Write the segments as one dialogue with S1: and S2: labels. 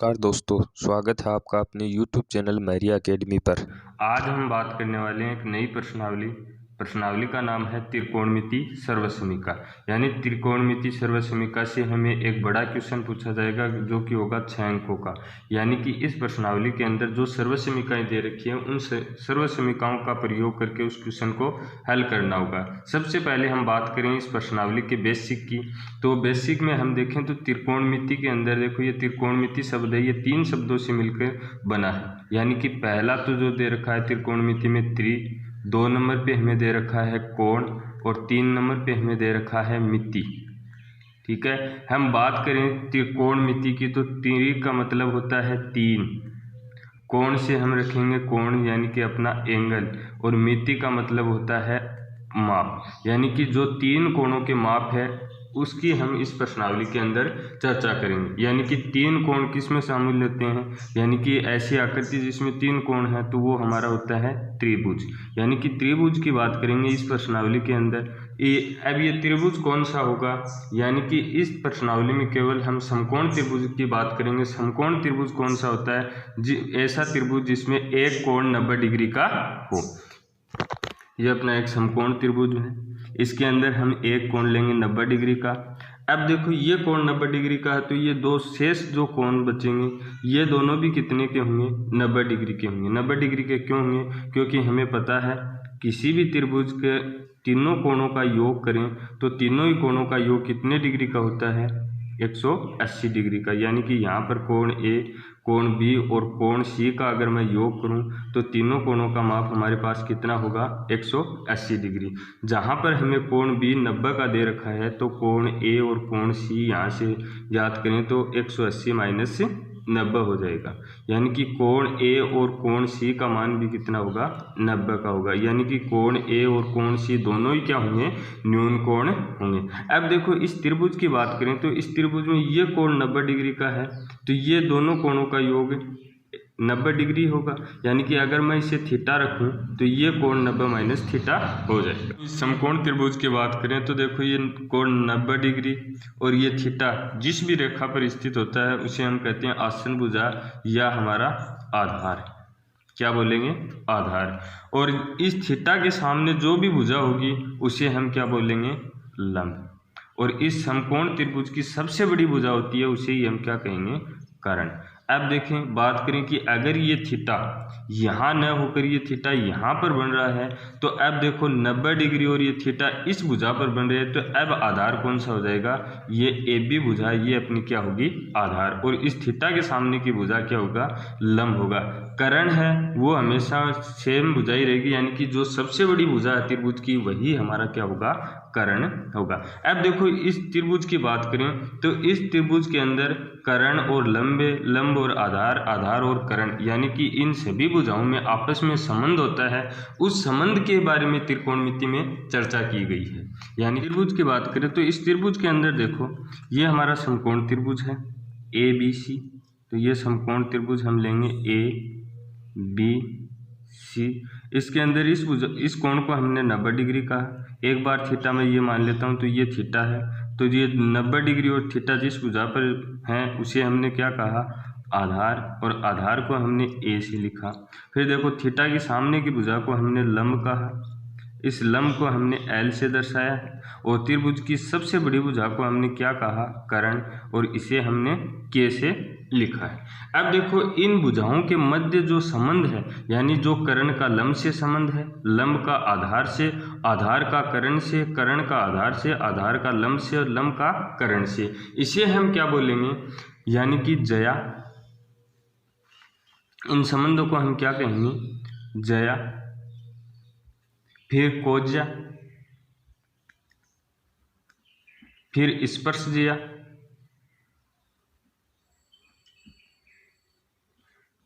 S1: नमस्कार दोस्तों, स्वागत है आपका अपने YouTube चैनल मैरिया एकेडमी पर।
S2: आज हम बात करने वाले हैं एक नई प्रश्नावली का नाम है त्रिकोणमिति सर्वसमीका। यानी त्रिकोणमिति सर्वसमीका से हमें एक बड़ा क्वेश्चन पूछा जाएगा जो कि होगा 6 अंकों का। यानी कि इस प्रश्नावली के अंदर जो सर्वसमीकाएं दे रखी हैं उन सर्वसमीकाओं का प्रयोग करके उस क्वेश्चन को हल करना होगा। सबसे पहले हम बात करें इस प्रश्नावली के बेसिक की। तो बेसिक में हम देखें तो त्रिकोणमिति के अंदर देखो, ये त्रिकोणमिति शब्द है, ये 3 शब्दों से मिलकर बना है। यानी कि पहला तो जो दे रखा है त्रिकोणमिति में 2 नंबर पे हमें दे रखा है कोण, और 3 नंबर पे हमें दे रखा है मिति। ठीक है, हम बात करें त्रिकोणमिति की तो त्रि का मतलब होता है 3, कोण से हम रखेंगे कोण यानी कि अपना एंगल, और मिति का मतलब होता है माप। यानी कि जो 3 कोणों के माप है उसकी हम इस प्रश्नावली के अंदर चर्चा करेंगे। यानी कि 3 कोण किस में शामिल होते हैं, यानी कि ऐसी आकृति जिसमें 3 कोण है तो वो हमारा होता है त्रिभुज। यानी कि त्रिभुज की बात करेंगे इस प्रश्नावली के अंदर। अब ये त्रिभुज कौन सा होगा, यानी कि इस प्रश्नावली में केवल हम समकोण त्रिभुज की बात करेंगे। समकोण त्रिभुज कौन सा होता है, ऐसा त्रिभुज जिसमें एक कोण 90 डिग्री का हो। ये अपना एक समकोण त्रिभुज है, इसके अंदर हम एक कोण लेंगे 90 डिग्री का। अब देखो ये कोण 90 डिग्री का है तो ये 2 शेष जो कोण बचेंगे ये दोनों भी कितने के होंगे, 90 डिग्री के होंगे। 90 डिग्री के क्यों होंगे, क्योंकि हमें पता है किसी भी त्रिभुज के तीनों कोणों का योग करें तो तीनों ही कोणों का योग कितने डिग्री का होता है, 180 डिग्री का। यानी कि यहाँ पर कोण ए, कोण बी और कोण सी का अगर मैं योग करूं तो तीनों कोणों का माप हमारे पास कितना होगा, 180 डिग्री। जहां पर हमें कोण बी 90 का दे रखा है तो कोण ए और कोण सी यहाँ से याद करें तो 180 माइनस 90 हो जाएगा। यानी कि कोण ए और कोण सी का मान भी कितना होगा, 90 का होगा। यानी कि कोण ए और कोण सी दोनों ही क्या होंगे, न्यून कोण होंगे। अब देखो इस त्रिभुज की बात करें तो इस त्रिभुज में ये कोण 90 डिग्री का है तो ये दोनों कोणों का योग 90 डिग्री होगा। यानी कि अगर मैं इसे थीटा रखूं तो ये कोण 90 माइनस थीटा हो जाएगा। इस समकोण त्रिभुज की बात करें तो देखो ये कोण 90 डिग्री और ये थीटा जिस भी रेखा पर स्थित होता है उसे हम कहते हैं आसन भुजा या हमारा आधार। क्या बोलेंगे, आधार। और इस थीटा के सामने जो भी भुजा होगी उसे हम क्या बोलेंगे, लंब। और इस समकोण त्रिभुज की सबसे बड़ी भुजा होती है उसे ही हम क्या कहेंगे, कर्ण। अब देखें बात करें कि अगर ये थीटा यहाँ न होकर ये थीटा यहाँ पर बन रहा है तो अब देखो 90 डिग्री और ये थीटा इस भुजा पर बन रहे हैं तो अब आधार कौन सा हो जाएगा, ये ए बी भुजा ये अपनी क्या होगी, आधार। और इस थीटा के सामने की भुजा क्या होगा, लंब होगा। कर्ण है वो हमेशा सेम भुजा ही रहेगी, यानी कि जो सबसे बड़ी भुजा है त्रिभुज की वही हमारा क्या होगा, कर्ण होगा। अब देखो इस त्रिभुज की बात करें तो इस त्रिभुज के अंदर कर्ण और लंब और आधार, आधार और कर्ण, यानी कि इन सभी भुजाओं में आपस में संबंध होता है। उस संबंध के बारे में त्रिकोणमिति में चर्चा की गई है। यानी त्रिभुज की बात करें तो इस त्रिभुज के अंदर देखो ये हमारा समकोण त्रिभुज है ए बी सी। तो ये समकोण त्रिभुज हम लेंगे ए बी सी। इसके अंदर इस कोण को हमने 90 डिग्री कहा। एक बार थीटा मैं ये मान लेता हूँ तो ये थीटा है, तो ये 90 डिग्री और थीटा जिस भुजा पर है उसे हमने क्या कहा, आधार। और आधार को हमने ए से लिखा। फिर देखो थीटा की सामने की भुजा को हमने लंब कहा, इस लंब को हमने एल से दर्शाया है। और त्रिभुज की सबसे बड़ी भुजा को हमने क्या कहा, कर्ण, और इसे हमने के से लिखा है। अब देखो इन भुजाओं के मध्य जो संबंध है, यानी जो कर्ण का लंब से संबंध है, लंब का आधार से, आधार का कर्ण से, कर्ण का आधार से, आधार का लंब से और लंब का कर्ण से, इसे हम क्या बोलेंगे, यानी कि जया। इन संबंधों को हम क्या कहेंगे, जया। फिर कोज्या, फिर स्पर्शज्या,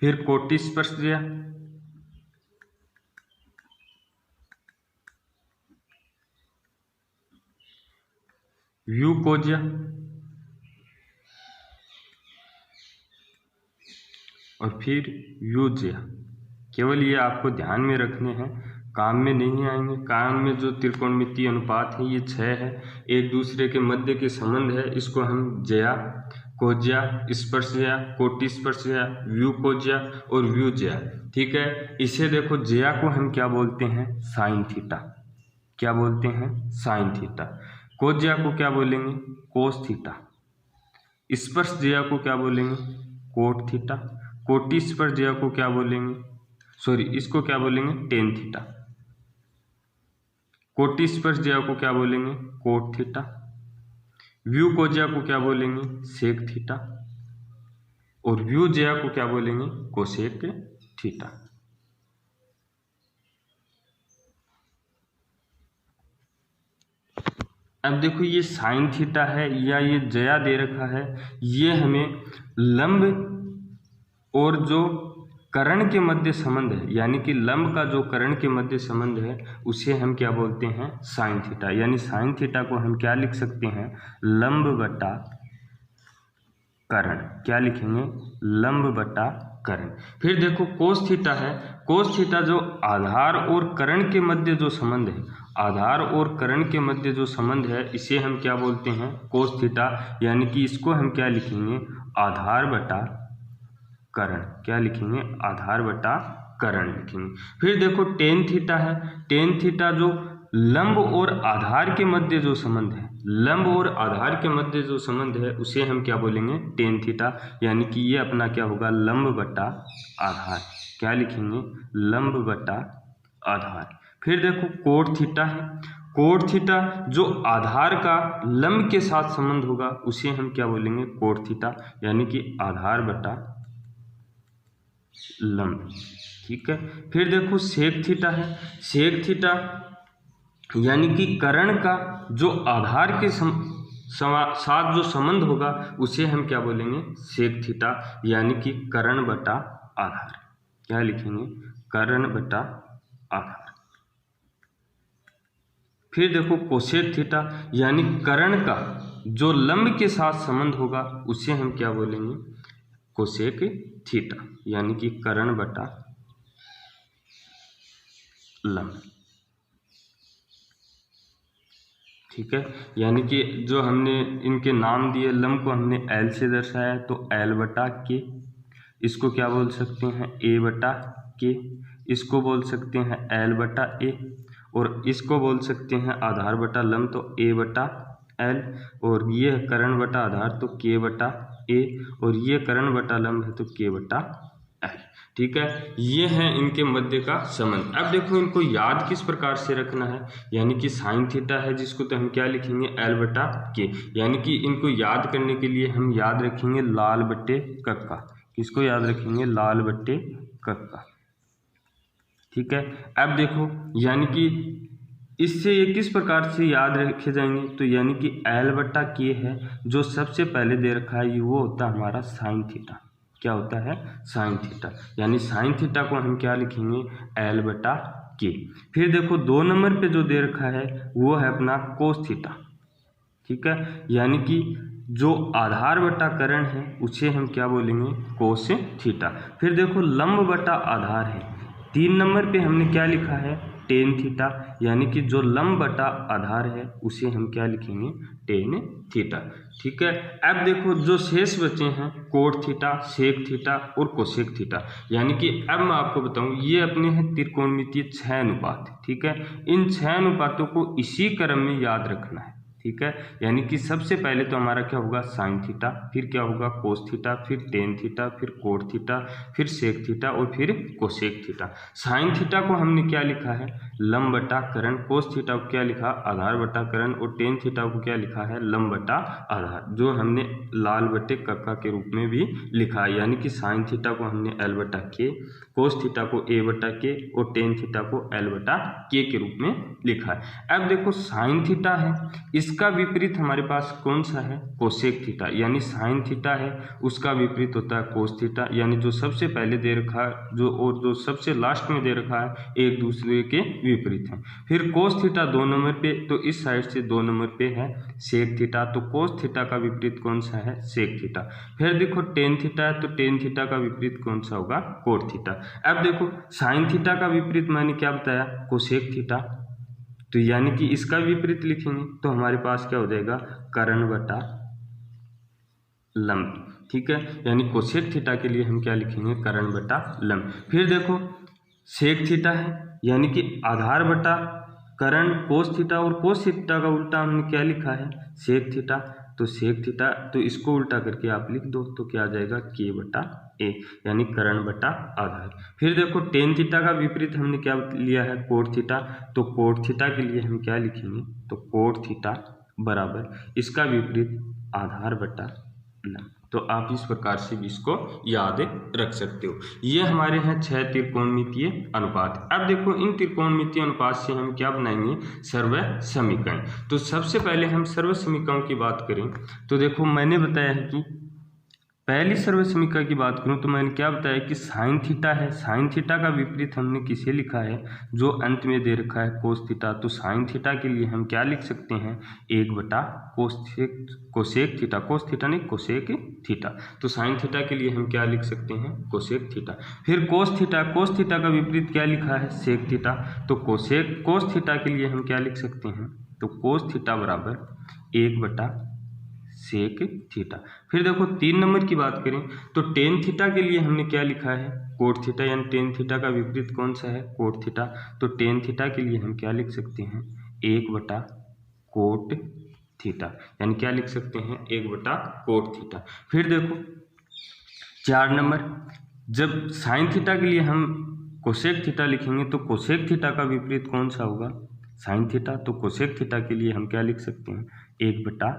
S2: फिर कोटि स्पर्शज्या, व्यूकोज्या और फिर व्यूज्या। केवल ये आपको ध्यान में रखने हैं, काम में नहीं आएंगे। काम में जो त्रिकोणमितीय अनुपात है ये 6 है, एक दूसरे के मध्य के संबंध है, इसको हम जया, कोज्या, स्पर्शज्या, कोटि स्पर्शज्या, व्यू कोज्या और व्यू ज्या। ठीक है, इसे देखो ज्या को हम क्या बोलते हैं, साइन थीटा। क्या बोलते हैं, साइन थीटा। कोज्या को क्या बोलेंगे, कोस थीटा। स्पर्शज्या को क्या बोलेंगे, कोट थीटा। कोटि स्पर्शज्या को क्या बोलेंगे, इसको क्या बोलेंगे, टेन थीटा। कोटि स्पर्शज्या को क्या बोलेंगे, कोट थीटा। व्यू कोज्या को क्या बोलेंगे, सेक थीटा। और व्यू ज्या को क्या बोलेंगे, कोसेक थीटा। अब देखो ये साइन थीटा है या ये ज्या दे रखा है, ये हमें लंब और जो कर्ण के मध्य संबंध है, यानी कि लंब का जो कर्ण के मध्य संबंध है उसे हम क्या बोलते हैं, साइन थीटा। यानी साइन थीटा को हम क्या लिख सकते हैं, लंब बटा कर्ण। क्या लिखेंगे, लंब बटा कर्ण। फिर देखो कोस थीटा है। कोस थीटा जो आधार और कर्ण के मध्य जो संबंध है, आधार और कर्ण के मध्य जो संबंध है, इसे हम क्या बोलते हैं, कोस थीटा। यानी कि इसको हम क्या लिखेंगे, आधार बटा कर्ण। क्या लिखेंगे, आधार बटा कर्ण लिखेंगे। फिर देखो टेन थीटा है। टेन थीटा जो लंब और आधार के मध्य जो संबंध है, लंब और आधार के मध्य जो संबंध है उसे हम क्या बोलेंगे, टेन थीटा। यानी कि ये अपना क्या होगा, लंब बटा आधार। क्या लिखेंगे, लंब बटा आधार। फिर देखो कोट थीटा है। कोट थीटा जो आधार का लंब के साथ संबंध होगा उसे हम क्या बोलेंगे, कोट थीटा। यानी कि आधार बटा लंब। ठीक है, फिर देखो सेक थीटा है। सेक थीटा यानी कि कर्ण का जो आधार के साथ जो संबंध होगा उसे हम क्या बोलेंगे, सेक थीटा। यानी कि कर्ण बटा आधार। क्या लिखेंगे, कर्ण बटा आधार। फिर देखो कोसेक थीटा, यानी कर्ण का जो लंब के साथ संबंध होगा उसे हम क्या बोलेंगे, कोसेक थीटा। यानी कि कर्ण बटा लंब। ठीक है, यानी कि जो हमने इनके नाम दिए, लंब को हमने एल से दर्शाया तो एल बटा के, इसको क्या बोल सकते हैं, ए बटा के, इसको बोल सकते हैं एल बटा ए, और इसको बोल सकते हैं आधार बटा लंब तो ए बटा एल, और ये कर्ण बटा आधार तो के बटा ए, और ये कर्ण बटा लंब है तो के बटा एल। ठीक है, ये है इनके मध्य का संबंध। अब देखो इनको याद किस प्रकार से रखना है, यानी कि साइन थीटा है जिसको तो हम क्या लिखेंगे, एल बटा के। यानी कि इनको याद करने के लिए हम याद रखेंगे लाल बट्टे कक्का। किसको याद रखेंगे, लाल बट्टे कक्का। ठीक है, अब देखो यानी कि इससे ये किस प्रकार से याद रखे जाएंगे, तो यानी कि एल बटा के है जो सबसे पहले दे रखा है, वो होता है हमारा साइन थीटा। क्या होता है, साइन थीटा। यानी साइन थीटा को हम क्या लिखेंगे, एल बटा के। फिर देखो 2 नंबर पे जो दे रखा है वो है अपना कोस थीटा। ठीक है, यानी कि जो आधार बटा कर्ण है उसे हम क्या बोलेंगे, कोस थीटा। फिर देखो लंब बटा आधार है, 3 नंबर पे हमने क्या लिखा है, टेन थीटा। यानी कि जो लंब बटा आधार है उसे हम क्या लिखेंगे, टेन थीटा। ठीक है, अब देखो जो शेष बचे हैं कोट थीटा, सेक थीटा और कोसेक थीटा। यानी कि अब मैं आपको बताऊं, ये अपने हैं त्रिकोणमितीय 6 अनुपात। ठीक है, इन 6 अनुपातों को इसी क्रम में याद रखना है। ठीक है, यानी कि सबसे पहले तो हमारा क्या होगा, साइन थीटा, फिर क्या होगा, कोस थीटा, फिर टेन थीटा, फिर कोट थीटा, फिर सेक थीटा और फिर कोसेक थीटा। साइन थीटा को हमने क्या लिखा है, लंब बटा कर्ण। कोस थीटा को क्या लिखा, आधार बटा कर्ण। और टेन थीटा को क्या लिखा है, लंब बटा आधार, जो हमने लाल बटे कक्का के रूप में भी लिखा है। यानी कि साइन थीटा को हमने एल बटा के, कोस थीटा को ए बटा के और टेन थीटा को एल बटा के रूप में लिखा है। अब देखो साइन थीटा है, इसका विपरीत हमारे पास कौन सा है, कोसेक थीटा। यानी साइन थीटा है उसका विपरीत होता है कोस थीटा। यानी जो सबसे पहले दे रखा है जो और जो सबसे लास्ट में दे रखा है एक दूसरे के विपरीत है। फिर कोस थीटा 2 नंबर पे, तो इस साइड से 2 नंबर पे है सेक थीटा, तो कोस थीटा का विपरीत कौन सा है, सेक थीटा। फिर देखो टेन थीटा है, तो टेन थीटा का विपरीत कौन सा होगा, कोट थीटा। अब देखो साइन थीटा का विपरीत मैंने क्या बताया, कोसेक थीटा, तो यानी कि इसका विपरीत लिखेंगे तो हमारे पास क्या हो जाएगा, कर्ण बटा लंब। ठीक है, यानी कोसेक थीटा के लिए हम क्या लिखेंगे, कर्ण बटा लंब। फिर देखो सेक थीटा है, यानी कि आधार बटा कर्ण कोस थीटा, और कोस थीटा का उल्टा हमने क्या लिखा है, सेक थीटा। तो सेक थीटा, तो इसको उल्टा करके आप लिख दो तो क्या आ जाएगा, के बटा ए, यानी कर्ण बटा आधार। फिर देखो टेन थीटा का विपरीत हमने क्या लिया है, कोट थीटा। तो कोट थीटा के लिए हम क्या लिखेंगे, तो कोट थीटा बराबर इसका विपरीत आधार बटा लंब। तो आप इस प्रकार से भी इसको याद रख सकते हो। ये हमारे हैं 6 त्रिकोणमितीय अनुपात। अब देखो इन त्रिकोणमितीय अनुपात से हम क्या बनाएंगे, सर्वय समीकरण। तो सबसे पहले हम सर्वय समीकरण की बात करें तो देखो मैंने बताया है कि पहली सर्वय समीकरण की बात करूं तो मैंने क्या बताया कि साइन थीटा है। साइन थीटा का विपरीत हमने किसे लिखा है, जो अंत में दे रखा है कोस थीटा। तो साइन थीटा के लिए हम क्या लिख सकते हैं, 1 बटा कोसेक थीटा, कोस थीटा नहीं कोसेक थीटा। तो साइन थीटा के लिए हम क्या लिख सकते हैं, कोसेक थीटा। फिर कोस थीटा, कोस थीटा का विपरीत क्या लिखा है, सेक थीटा। तो कोस थीटा के लिए हम क्या लिख सकते हैं, तो कोस थीटा बराबर 1 बटा सेक थीटा। फिर देखो 3 नंबर की बात करें तो टेन थीटा के लिए हमने क्या लिखा है, कोट थीटा, यानी टेन थीटा का विपरीत कौन सा है, कोट थीटा। तो टेन थीटा के लिए हम क्या लिख सकते हैं, 1 बटा कोट थीटा, यानी क्या लिख सकते हैं, 1 बटा कोट थीटा। फिर देखो 4 नंबर, जब साइन थीटा के लिए हम कोसेक थीटा लिखेंगे तो कोसेक थीटा का विपरीत कौन सा होगा, साइन थीटा। तो कोसेक थीटा के लिए हम क्या लिख सकते हैं, 1 बटा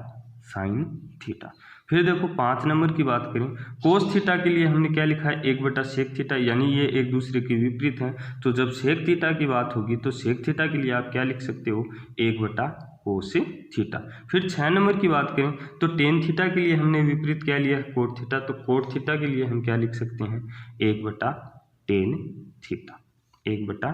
S2: साइन थीटा। फिर देखो 5 नंबर की बात करें, कोस थीटा के लिए हमने क्या लिखा है, 1 बटा सेक थीटा, यानी ये एक दूसरे के विपरीत हैं। तो जब सेक थीटा की बात होगी तो सेक थीटा के लिए आप क्या लिख सकते हो, 1 बटा कोस थीटा। फिर 6 नंबर की बात करें तो टेन थीटा के लिए हमने विपरीत क्या लिया, कोट थीटा। तो कोट थीटा के लिए हम क्या लिख सकते हैं, 1 बटा टेन थीटा, 1 बटा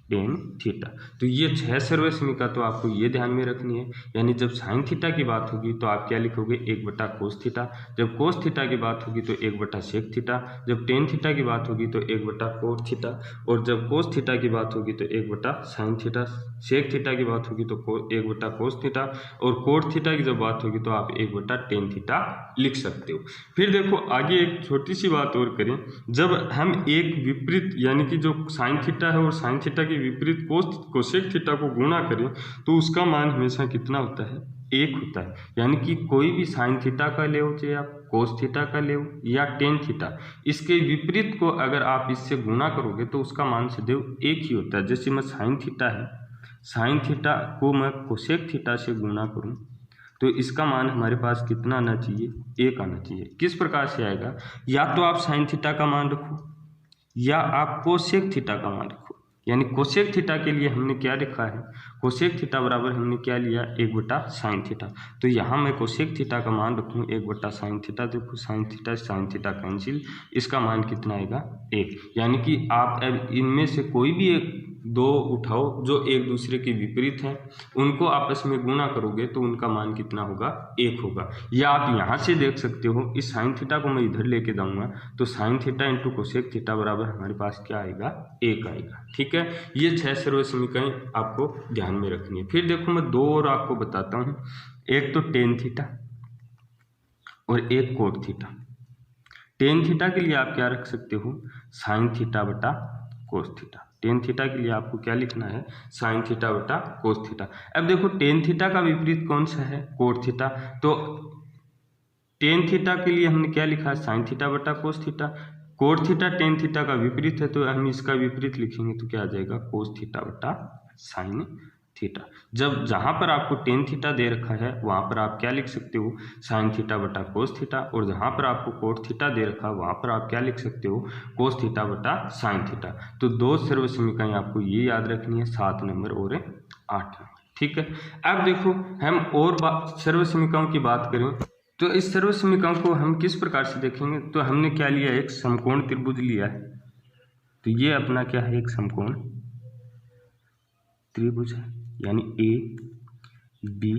S2: टेन थीटा। तो ये 6 सर्वय समीकरण तो आपको ये ध्यान में रखनी है, यानी जब साइन थीटा की बात होगी तो आप क्या लिखोगे, 1 बटा कोस थीटा। जब कोस थीटा की बात होगी तो 1 बटा सेक थीटा। जब टेन थीटा की बात होगी तो 1 बटा कोट थीटा। और जब कोस थीटा की बात होगी तो 1 बटा साइन थीटा। सेक थीटा की बात होगी तो 1 बटा कोस थीटा। और कोट थीटा की जब बात होगी तो आप 1 बटा टेन थीटा लिख सकते हो। फिर देखो आगे एक छोटी सी बात और करें, जब हम एक विपरीत यानी कि जो साइन थीटा है और साइन थीटा के विपरीत कोसेक थीटा को गुणा करें तो उसका मान हमेशा कितना होता है, 1 होता है। यानी कि कोई भी साइन थीटा का ले चाहे आप कोस थीटा का ले या टेन थीटा, इसके विपरीत को अगर आप इससे गुणा करोगे तो उसका मान सदैव 1 ही होता है। जैसे मैं साइन थीटा है, साइन थीटा को मैं कोसेक थीटा से गुणा करूं तो इसका मान हमारे पास कितना आना चाहिए, 1 आना चाहिए। किस प्रकार से आएगा, या तो आप साइन थीटा का मान रखो या आप कोसेक थीटा का मान रखो। यानी कोसेक थीटा के लिए हमने क्या लिखा है, कोसेक थीटा बराबर हमने क्या लिया, 1 बटा साइन थीटा। तो यहाँ मैं कोसेक थीटा का मान रखूँ 1 बटा साइन थीटा। देखो साइन थीटा कैंसिल, इसका मान कितना आएगा, 1। यानी कि आप अब इनमें से कोई भी एक दो उठाओ जो एक दूसरे के विपरीत हैं, उनको आपस में गुणा करोगे तो उनका मान कितना होगा, 1 होगा। या आप यहाँ से देख सकते हो, इस साइन थीटा को मैं इधर लेके जाऊँगा तो sine theta into cosec theta बराबर हमारे पास क्या आएगा, 1 आएगा। ठीक है, ये 6 सर्वय समीकरण आपको ध्यान में रखनी है। फिर देखो मैं 2 और आपको बताता हूँ, एक तो टेन थीटा और एक कोट थीटा। टेन थीटा के लिए आप क्या रख सकते हो, साइन थीटा बटा कोस थीटा। टेन थीटा के लिए आपको क्या लिखना है, साइन थीटा बटा कोस थीटा। अब देखो टेन थीटा का विपरीत कौन सा है, कोट थीटा। तो टेन थीटा के लिए हमने क्या लिखा है, साइन थीटा बटा cos theta. Cot theta tan theta का विपरीत है तो हम इसका विपरीत लिखेंगे तो क्या आ जाएगा, कोस थीटा बटा साइन थीटा। जब जहाँ पर आपको टेन थीटा दे रखा है वहाँ पर आप क्या लिख सकते हो, साइन थीटा बटा कोस थीटा। और जहाँ पर आपको कोट थीटा दे रखा है वहाँ पर आप क्या लिख सकते हो, कोस थीटा बटा साइन थीटा। तो 2 सर्वय समीकरण आपको ये याद रखनी है, 7 नंबर और 8 नंबर। ठीक है, अब देखो हम और सर्वय समीकरणों की बात करें तो इस सर्वय समीकरण को हम किस प्रकार से देखेंगे। तो हमने क्या लिया, एक समकोण त्रिभुज लिया है। तो ये अपना क्या है, एक समकोण त्रिभुज है, यानी ए बी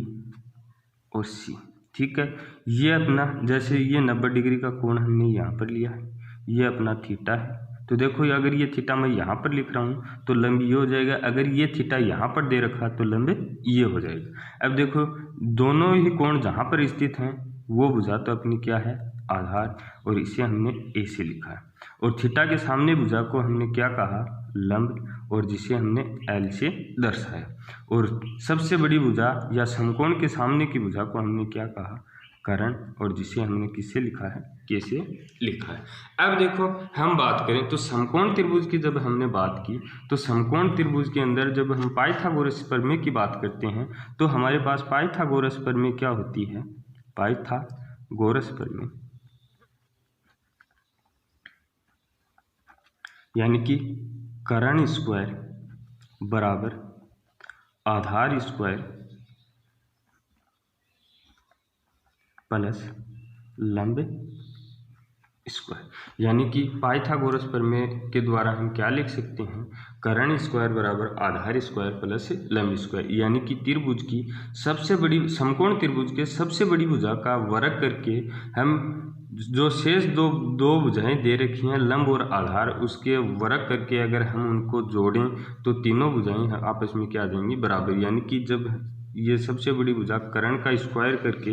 S2: और सी। ठीक है, ये अपना जैसे ये 90 डिग्री का कोण हमने यहाँ पर लिया है, ये अपना थीटा है। तो देखो अगर ये थीटा मैं यहाँ पर लिख रहा हूँ तो लंब ये हो जाएगा, अगर ये थीटा यहाँ पर दे रखा तो लंब ये हो जाएगा। अब देखो दोनों ही कोण जहाँ पर स्थित हैं वो भुजा तो अपनी क्या है, आधार, और इसे हमने ए से लिखा है। और थीटा के सामने भुजा को हमने क्या कहा, लंब, और जिसे हमने एल से दर्शाया। और सबसे बड़ी भुजा या समकोण के सामने की भुजा को हमने क्या कहा, कर्ण, और जिसे हमने किससे लिखा है, के से लिखा है। अब देखो हम बात करें तो समकोण त्रिभुज की जब हमने बात की तो समकोण त्रिभुज के अंदर जब हम पाइथागोरस प्रमेय की बात करते हैं तो हमारे पास पाइथागोरस प्रमेय क्या होती है, पाइथागोरस प्रमेय यानी कि कर्ण स्क्वायर बराबर आधार स्क्वायर प्लस लंब स्क्वायर। यानी कि पाइथागोरस प्रमेय के द्वारा हम क्या लिख सकते हैं, कर्ण स्क्वायर बराबर आधार स्क्वायर प्लस लंब स्क्वायर। यानी कि त्रिभुज की सबसे बड़ी, समकोण त्रिभुज के सबसे बड़ी भुजा का वर्ग करके हम जो शेष दो भुजाएं दे रखी हैं लंब और आधार, उसके वर्ग करके अगर हम उनको जोड़ें तो तीनों भुजाएं आपस में क्या आ जाएंगी, बराबर। यानी कि जब ये सबसे बड़ी भुजा कर्ण का स्क्वायर करके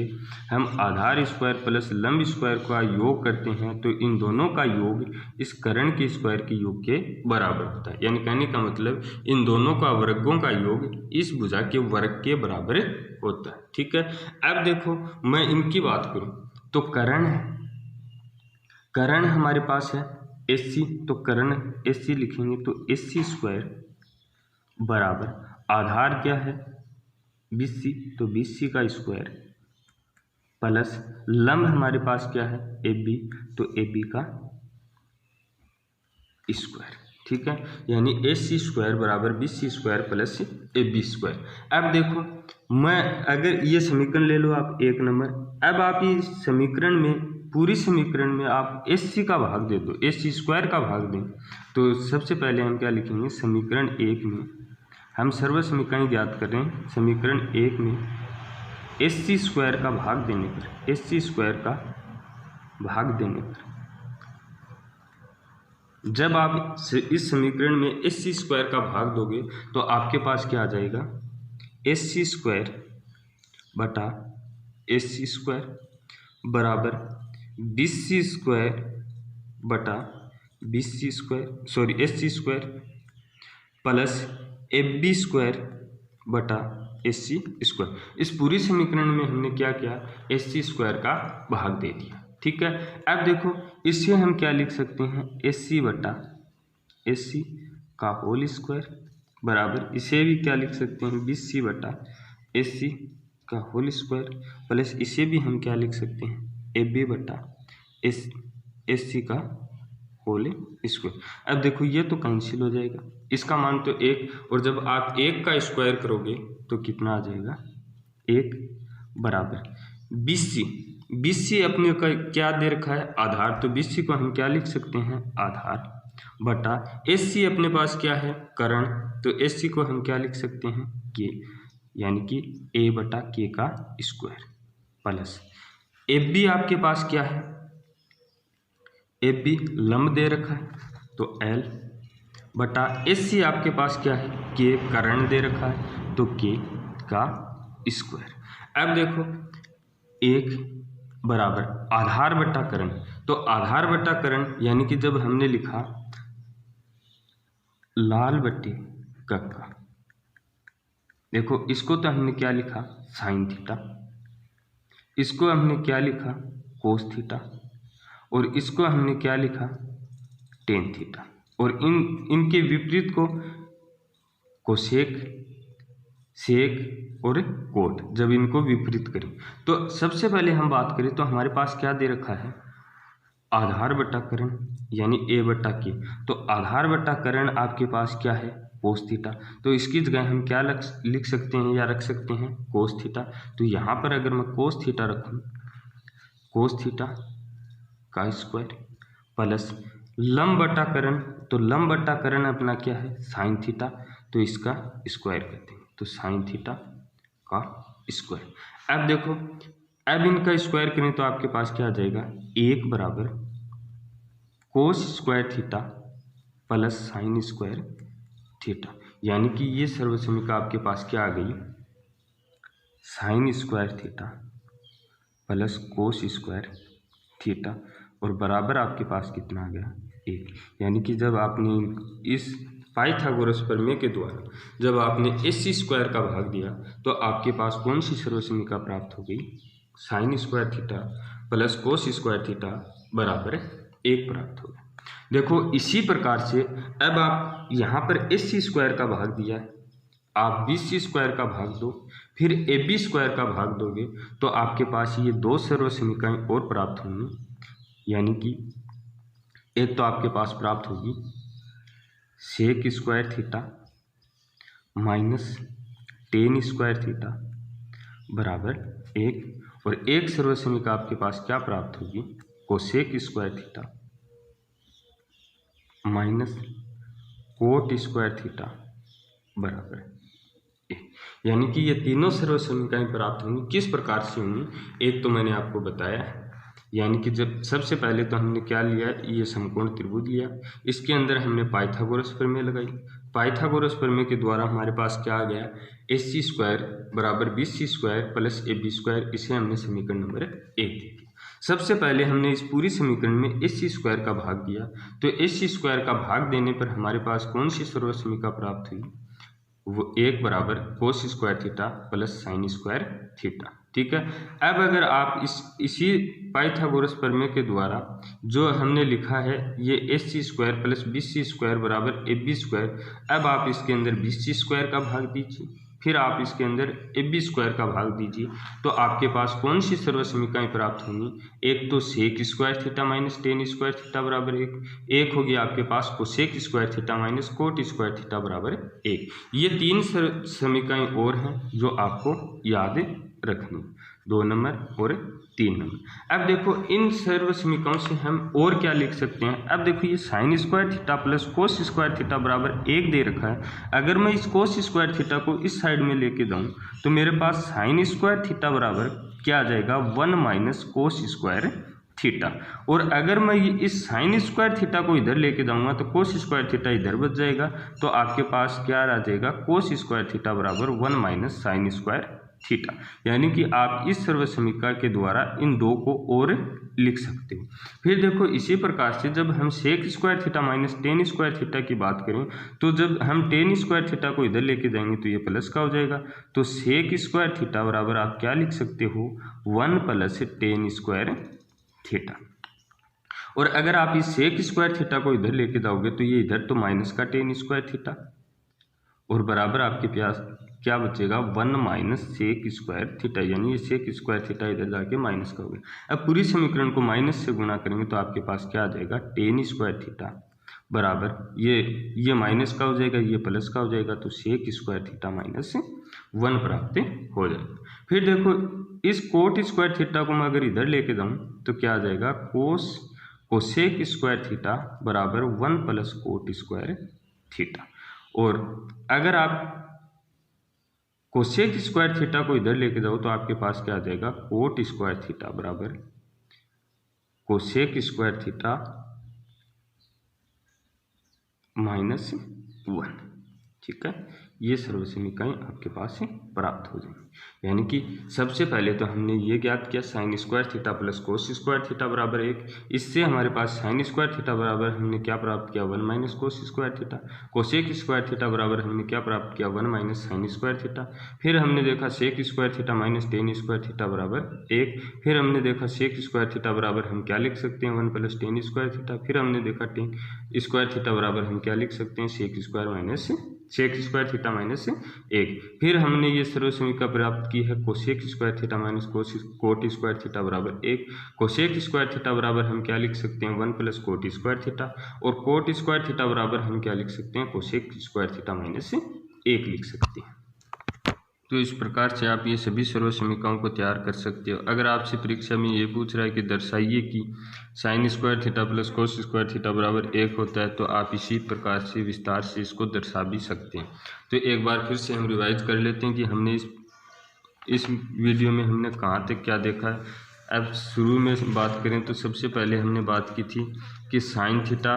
S2: हम आधार स्क्वायर प्लस लंब स्क्वायर का योग करते हैं तो इन दोनों का योग इस कर्ण के स्क्वायर के योग के बराबर होता है। यानी कहने का मतलब इन दोनों का वर्गों का योग इस भुजा के वर्ग के बराबर होता है। ठीक है। अब देखो मैं इनकी बात करूं तो कर्ण हमारे पास है AC, तो कर्ण AC लिखेंगे तो AC स्क्वायर बराबर आधार क्या है BC, तो BC का स्क्वायर प्लस लंब हमारे पास क्या है AB, तो AB का स्क्वायर। ठीक है। यानी AC स्क्वायर बराबर BC square plus AB square. अब देखो मैं अगर ये समीकरण ले लो आप 1 नंबर, अब आप इस समीकरण में पूरी समीकरण में आप AC का भाग दे दो, AC स्क्वायर का भाग दें तो सबसे पहले हम क्या लिखेंगे, समीकरण 1 में हम सर्व समीकरण ज्ञात कर रहे हैं। समीकरण 1 में AC स्क्वायर का भाग देने पर, AC स्क्वायर का भाग देने पर जब आप इस समीकरण में AC स्क्वायर का भाग दोगे तो आपके पास क्या आ जाएगा, AC स्क्वायर बटा AC स्क्वायर बराबर BC स्क्वायर बटा BC square, sorry AC square plus AB square बटा AC स्क्वायर। इस पूरी समीकरण में हमने क्या किया, AC स्क्वायर का भाग दे दिया। ठीक है। अब देखो इससे हम क्या लिख सकते हैं, AC बटा AC का होल स्क्वायर बराबर, इसे भी क्या लिख सकते हैं, BC बटा AC का होल स्क्वायर प्लस इसे भी हम क्या लिख सकते हैं, AB बटा AC का होल स्क्वायर। अब देखो ये तो कैंसिल हो जाएगा, इसका मान तो 1, और जब आप 1 का स्क्वायर करोगे तो कितना आ जाएगा, 1 बराबर BC अपने का क्या दे रखा है, आधार, तो BC को हम क्या लिख सकते हैं, आधार बटा AC अपने पास क्या है, कर्ण, तो AC को हम क्या लिख सकते हैं, K, यानी कि A बटा K का स्क्वायर प्लस AB आपके पास क्या है, AB लंब दे रखा है तो L बटा AC आपके पास क्या है, K कर्ण दे रखा है तो K का स्क्वायर। अब देखो 1 बराबर आधार बटा कर्ण, तो आधार बटा कर्ण यानी कि जब हमने लिखा लाल बटे कक्का, देखो इसको तो हमने क्या लिखा, साइन थीटा, इसको हमने क्या लिखा, कोस थीटा, और इसको हमने क्या लिखा, टेन थीटा, और इनके विपरीत को कोसेक, सेक और कोट, जब इनको विपरीत करें तो सबसे पहले हम बात करें तो हमारे पास क्या दे रखा है, आधार बटा कर्ण यानी A बटा K, तो आधार बटा कर्ण आपके पास क्या है, कोस थीटा, तो इसकी जगह हम क्या लिख सकते हैं या रख सकते हैं, कोस थीटा। तो यहाँ पर अगर मैं कोस थीटा रखूँ, कोस थीटा का स्क्वायर प्लस लंब बटा कर्ण, तो लंब बटा कर्ण अपना क्या है, साइन थीटा, तो इसका स्क्वायर करते हैं तो साइन थीटा का स्क्वायर। अब देखो अब इनका स्क्वायर करें तो आपके पास क्या आ जाएगा, 1 बराबर cos square theta plus sine square theta, यानी कि ये सर्वसमीकरण आपके पास क्या आ गई, sine square theta plus cos square theta और बराबर आपके पास कितना आ गया 1। यानी कि जब आपने इस पाइथागोरस प्रमेय के द्वारा जब आपने AC स्क्वायर का भाग दिया तो आपके पास कौन सी सर्वसमीका प्राप्त हो गई, sine square theta plus cos square theta बराबर 1 प्राप्त हो गया। देखो इसी प्रकार से अब आप यहाँ पर AC स्क्वायर का भाग दिया है, आप BC स्क्वायर का भाग दो, फिर AB स्क्वायर का भाग दोगे तो आपके पास ये दो सर्वसमीकाएं और प्राप्त होंगी। यानी कि एक तो आपके पास प्राप्त होगी sec square theta minus tan square theta बराबर 1 और एक सर्वसमीका आपके पास क्या प्राप्त होगी, cosec square theta minus cot square theta बराबर 1। यानी कि ये तीनों सर्वसमीकाएं प्राप्त होंगी। किस प्रकार से होंगी, एक तो मैंने आपको बताया है, यानी कि जब सबसे पहले तो हमने क्या लिया, ये समकोण त्रिभुज लिया, इसके अंदर हमने पाइथागोरस प्रमेय लगाई। पाइथागोरस प्रमेय के द्वारा हमारे पास क्या आ गया, AC स्क्वायर बराबर BC square plus AB square, इसे हमने समीकरण नंबर 1 दे दिया। सबसे पहले हमने इस पूरी समीकरण में AC स्क्वायर का भाग दिया, तो AC स्क्वायर का भाग देने पर हमारे पास कौन सी सर्वसमीका प्राप्त हुई, वो 1 बराबर cos square theta plus sine square theta. ठीक है, अब अगर आप इसी पाइथागोरस प्रमेय के द्वारा जो हमने लिखा है ये AC square plus BC square बराबर AB स्क्वायर, अब आप इसके अंदर BC स्क्वायर का भाग दीजिए, फिर आप इसके अंदर AB स्क्वायर का भाग दीजिए, तो आपके पास कौन सी सर्वसमीकाएं प्राप्त होंगी, एक तो sec square theta minus tan square theta बराबर 1, एक होगी आपके पास cosec square theta minus cot square theta बराबर 1। ये तीन समीकरण और हैं जो आपको याद रखनी, 2 नंबर और 3 नंबर। अब देखो इन सर्वसमीकाओं से हम और क्या लिख सकते हैं। अब देखो ये sine square theta plus cos square theta बराबर 1 दे रखा है, अगर मैं इस कोस स्क्वायर थीटा को इस साइड में लेके जाऊं तो मेरे पास साइन स्क्वायर थीटा बराबर क्या आ जाएगा 1 माइनस कोस स्क्वायर थीटा, और अगर मैं इस साइन स्क्वायर थीटा को इधर लेके जाऊंगा तो कोस स्क्वायर थीटा इधर बच जाएगा, तो आपके पास क्या आ जाएगा कोस स्क्वायर थीटा बराबर 1 माइनस साइन स्क्वायर थीटा। यानी कि आप इस सर्वसमीका के द्वारा इन दो को और लिख सकते हो। फिर देखो इसी प्रकार से जब हम sec square theta minus tan square theta की बात करें तो जब हम टेन स्क्वायर थीटा को इधर लेके जाएंगे तो ये प्लस का हो जाएगा, तो सेक स्क्वायर थीटा बराबर आप क्या लिख सकते हो 1 प्लस टेन स्क्वायर थीटा। और अगर आप इस सेक स्क्वायर थीटा को इधर लेके जाओगे तो ये इधर तो माइनस का टेन स्क्वायर थीटा और बराबर आपके पास क्या बचेगा 1 माइनस सेक स्क्वायर थीटा, यानी ये सेक स्क्वायर थीटा इधर जाके माइनस का हो गया। अब पूरी समीकरण को माइनस से गुणा करेंगे तो आपके पास क्या आ जाएगा टेन स्क्वायर थीटा बराबर ये माइनस का हो जाएगा, ये प्लस का हो जाएगा, तो सेक स्क्वायर थीटा माइनस 1 प्राप्त हो जाएगा। फिर देखो इस कोट स्क्वायर थीटा को मैं अगर इधर लेके जाऊँ तो क्या आ जाएगा कोसेक स्क्वायर थीटा बराबर 1 प्लस कोट स्क्वायर थीटा, और अगर आप कोसेक स्क्वायर थीटा को इधर लेके जाओ तो आपके पास क्या आ जाएगा कोट स्क्वायर थीटा बराबर कोसेक स्क्वायर थीटा माइनस 1। ठीक है, ये सर्वसमीकाएं आपके पास से प्राप्त हो जाएंगी। यानी कि सबसे पहले तो हमने ये ज्ञात किया sine square theta plus cos square theta बराबर 1, इससे हमारे पास साइन स्क्वायर थीटा बराबर हमने क्या प्राप्त किया 1 minus cos square theta, cosec square theta बराबर हमने क्या प्राप्त किया 1 माइनस साइन स्क्वायर थीटा, फिर हमने देखा sec square theta minus tan square theta बराबर 1, फिर हमने देखा सेक स्क्वायर थीटा बराबर हम क्या लिख सकते हैं 1 प्लस टेन स्क्वायर थीटा, फिर हमने देखा टेन स्क्वायर थीटा बराबर हम क्या लिख सकते हैं सेक स्क्वायर थीटा माइनस 1, फिर हमने ये सर्वसमीका प्राप्त की है cosec square theta minus cot square theta बराबर 1, कोसेक स्क्वायर थीटा बराबर हम क्या लिख सकते हैं 1 प्लस कोट स्क्वायर थीटा, और कोट स्क्वायर थीटा बराबर हम क्या लिख सकते हैं कोसेक स्क्वायर थीटा माइनस 1 लिख सकते हैं। तो इस प्रकार से आप ये सभी सर्वसमीकाओं को तैयार कर सकते हो। अगर आपसे परीक्षा में ये पूछ रहा है कि दर्शाइए कि sine square theta plus cos square theta बराबर 1 होता है, तो आप इसी प्रकार से विस्तार से इसको दर्शा भी सकते हैं। तो एक बार फिर से हम रिवाइज कर लेते हैं कि हमने इस वीडियो में हमने कहाँ तक क्या देखा है। अब शुरू में बात करें तो सबसे पहले हमने बात की थी कि sine theta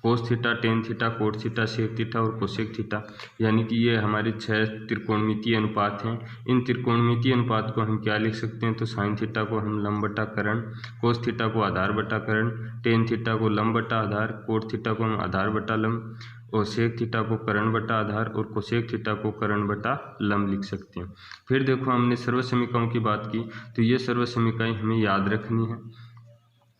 S2: cos theta, tan theta, cot theta, sec theta और कोसेक थीटा। यानी कि ये हमारे 6 त्रिकोणमितीय अनुपात हैं। इन त्रिकोणमितीय अनुपात को हम क्या लिख सकते हैं, तो साइन थीटा को हम लंब बटा कर्ण, कोस थीटा को आधार बटा कर्ण, टेन थीटा को लंब बटा आधार, कोट थीटा को हम आधार बटा लंब और सेक थीटा को कर्ण बटा आधार और कोसेक थीटा को कर्ण बटा लंब लिख सकते हैं। फिर देखो हमने सर्वसमीकाओं की बात की, तो ये सर्वसमीकाएं हमें याद रखनी है।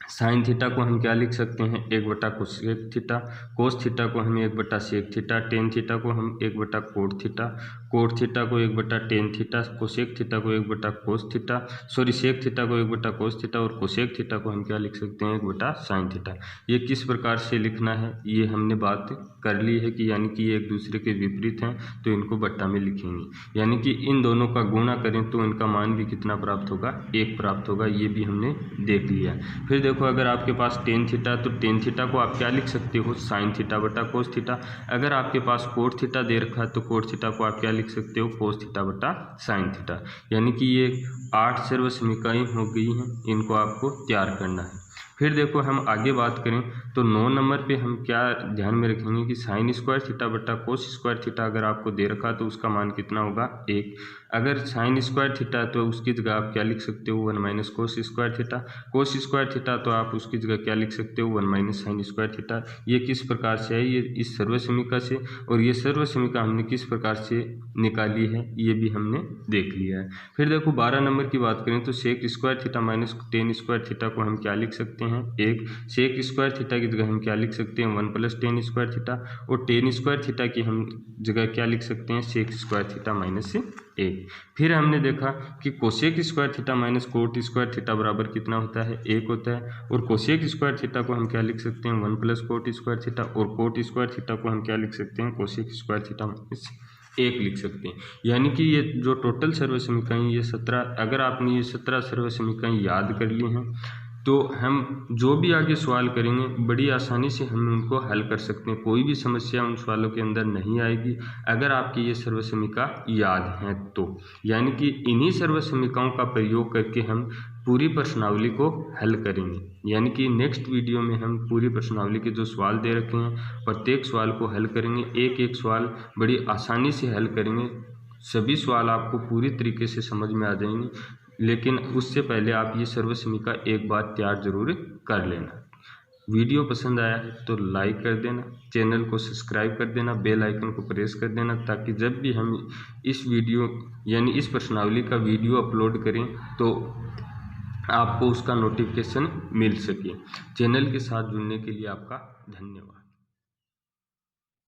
S2: साइन थीटा को हम क्या लिख सकते हैं, 1 बटा कोसेक थीटा, कोस थीटा को हम 1 बटा सेक थीटा, टेन थीटा को हम 1 बटा कोट थीटा, कोट थीटा को 1 बटा टेन थीटा, कोसेक थीटा को 1 बटा कोस थीटा, सेक थीटा को 1 बटा कोस थीटा और कोसेक थीटा को हम क्या लिख सकते हैं, 1 बटा साइन थीटा। ये किस प्रकार से लिखना है ये हमने बात कर ली है कि यानी कि ये एक दूसरे के विपरीत हैं, तो इनको बट्टा में लिखेंगे। यानी कि इन दोनों का गुणा करें तो इनका मान भी कितना प्राप्त होगा, 1 प्राप्त होगा। ये भी हमने देख लिया। फिर देखो अगर आपके पास टेन थीटा, तो टेन थीटा को आप क्या लिख सकते हो, साइन थीटा बटा कोस थीटा। अगर आपके पास कोट थीटा दे रखा है तो कोट थीटा को आप क्या लिख सकते हो, कोस थीटा बटा साइन थीटा। यानी कि ये 8 सर्वसमीकाएं हो गई हैं, इनको आपको तैयार करना है। फिर देखो हम आगे बात करें तो 9 नंबर पे हम क्या ध्यान में रखेंगे कि साइन स्क्वायर थीटा बटा कोस स्क्वायर थीटा अगर आपको दे रखा तो उसका मान कितना होगा, 1। अगर साइन स्क्वायर थीटा तो उसकी जगह आप क्या लिख सकते हो, 1 minus cos square theta. Cos square theta तो आप उसकी जगह क्या लिख सकते हो, 1 माइनस साइन स्क्वायर थीटा। ये किस प्रकार से है, ये इस सर्वसमीका से, और ये सर्वसमीका हमने किस प्रकार से निकाली है ये भी हमने देख लिया है। फिर देखो 12 नंबर की बात करें तो sec square theta minus tan square theta को हम क्या लिख सकते हैं, 1। सेक स्क्वायर थीटा की जगह हम क्या लिख सकते हैं, 1 प्लस टेन स्क्वायर थीटा, और टेन स्क्वायर थीटा की हम जगह क्या लिख सकते हैं, सेक स्क्वायर थीटा माइनस 1। फिर हमने देखा कि cosec square theta minus cot square theta बराबर कितना होता है, 1 होता है। और कोसेक स्क्वायर थीटा को हम क्या लिख सकते हैं, 1 प्लस कोट स्क्वायर थीटा, और कोट स्क्वायर थीटा को हम क्या लिख सकते हैं, कोसेक स्क्वायर थीटा माइनस 1 लिख सकते हैं। यानी कि ये जो टोटल सर्वसमीकाएं ये 17, अगर आपने ये 17 सर्वसमीकाएं याद कर ली हैं तो हम जो भी आगे सवाल करेंगे बड़ी आसानी से हम उनको हल कर सकते हैं। कोई भी समस्या उन सवालों के अंदर नहीं आएगी अगर आपकी ये सर्वसमीका याद हैं तो। यानी कि इन्हीं सर्वसमीकाओं का प्रयोग करके हम पूरी प्रश्नावली को हल करेंगे। यानी कि नेक्स्ट वीडियो में हम पूरी प्रश्नावली के जो सवाल दे रखे हैं प्रत्येक सवाल को हल करेंगे, एक एक सवाल बड़ी आसानी से हल करेंगे। सभी सवाल आपको पूरी तरीके से समझ में आ जाएंगे, लेकिन उससे पहले आप ये सर्वसमीका एक बार तैयार जरूर कर लेना। वीडियो पसंद आया है तो लाइक कर देना, चैनल को सब्सक्राइब कर देना, बेल आइकन को प्रेस कर देना, ताकि जब भी हम इस वीडियो यानी इस प्रश्नावली का वीडियो अपलोड करें तो आपको उसका नोटिफिकेशन मिल सके। चैनल के साथ जुड़ने के लिए आपका धन्यवाद।